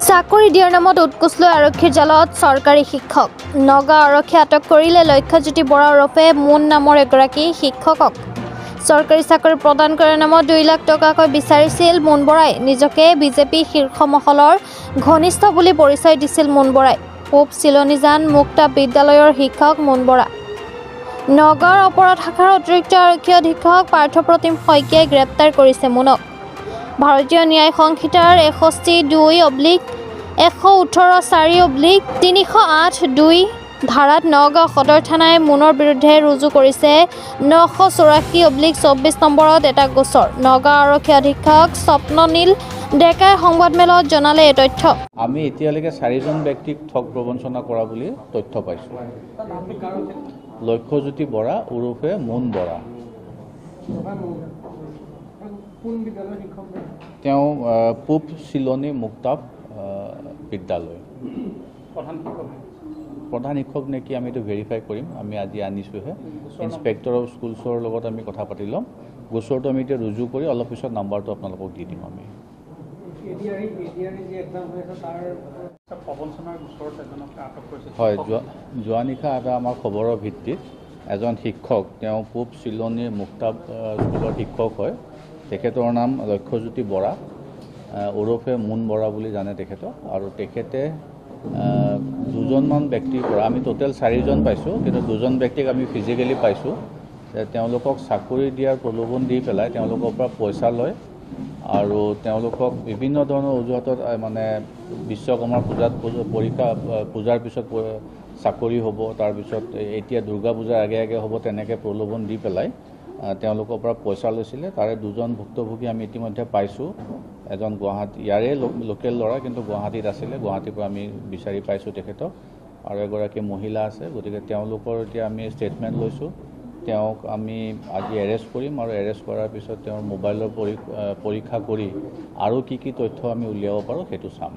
চাকৰি দিয়াৰ নামত উৎকোচ লৈ আৰক্ষীৰ জালত চৰকাৰী শিক্ষক। নগাঁও আৰক্ষীয়ে আটক কৰিলে লক্ষ্যজ্যোতি বৰা ওৰফে মুন নামৰ এগৰাকী শিক্ষকক। চৰকাৰী চাকৰি প্ৰদান কৰাৰ নামত 2 লাখ টকাকৈ বিচাৰিছিল মুন বৰাই। নিজকে বিজেপি শীৰ্ষ মহলৰ ঘনিষ্ঠ বুলি পৰিচয় দিছিল মুন বৰাই। পূব চিলনীজান মুক্তা বিদ্যালয়ৰ শিক্ষক মুন বৰা। নগাঁৱৰ অপৰাধ শাখাৰ অতিৰিক্ত আৰক্ষী অধীক্ষক পাৰ্থপ্ৰতিম শইকীয়াই গ্ৰেপ্তাৰ কৰিছে মুনক। ভাৰতীয় ন্যায় সংহিতাৰ 61(2)/118(4)/308(2) ধাৰাত নগাঁও সদৰ থানাই মুনৰ বিৰুদ্ধে ৰুজু কৰিছে 984/24 নম্বৰত এটা গোচৰ। নগাঁও আৰক্ষী অধীক্ষক স্বপ্ননীল ডেকাই সংবাদমেলত জনালে এই তথ্য। আমি এতিয়ালৈকে 4জন ব্যক্তিক ঠগ প্ৰবঞ্চনা কৰা বুলি তথ্য পাইছোঁ। লক্ষ্যজ্যোতি বৰা ওৰফে মুন বৰা। তেওঁ পূব চিলনী মুক্তা বিদ্যালয় প্ৰধান শিক্ষক নেকি আমি এইটো ভেৰিফাই কৰিম। আমি আজি আনিছোঁহে। ইনস্পেক্টৰ অফ স্কুলছৰ লগত আমি কথা পাতি ল'ম। গোচৰটো আমি এতিয়া ৰুজু কৰি অলপ পিছত নাম্বাৰটো আপোনালোকক দি দিম। আমি হয়, যোৱা নিশা এটা আমাৰ খবৰৰ ভিত্তিত এজন শিক্ষক, তেওঁ পূব চিলনীৰ মুক্তা স্কুলৰ শিক্ষক হয়। তেখেতৰ নাম লক্ষ্যজ্যোতি বৰা ওৰফে মুন বৰা বুলি জানে তেখেতক। আৰু তেখেতে 2জনমান ব্যক্তিৰ পৰা, আমি টোটেল 4জন পাইছোঁ, কিন্তু 2জন ব্যক্তিক আমি ফিজিকেলি পাইছোঁ। তেওঁলোকক চাকৰি দিয়াৰ প্ৰলোভন দি পেলাই তেওঁলোকৰ পৰা পইচা লয় আৰু তেওঁলোকক বিভিন্ন ধৰণৰ অজুহাতত মানে বিশ্বকৰ্মা পূজাৰ পিছত চাকৰি হ'ব, তাৰপিছত এতিয়া দুৰ্গা পূজাৰ আগে আগে হ'ব, তেনেকৈ প্ৰলোভন দি পেলাই তেওঁলোকৰ পৰা পইচা লৈছিলে। তাৰে 2জন ভুক্তভোগী আমি ইতিমধ্যে পাইছোঁ। এজন ইয়াৰে লোকেল ল'ৰা, কিন্তু গুৱাহাটীত আছিলে। গুৱাহাটীৰ পৰা আমি বিচাৰি পাইছোঁ তেখেতক। আৰু এগৰাকী মহিলা আছে। গতিকে তেওঁলোকৰ এতিয়া আমি ষ্টেটমেণ্ট লৈছোঁ। তেওঁক আমি আজি এৰেষ্ট কৰিম আৰু এৰেষ্ট কৰাৰ পিছত তেওঁৰ মোবাইলৰ পৰীক্ষা কৰি আৰু কি তথ্য আমি উলিয়াব পাৰোঁ সেইটো চাম।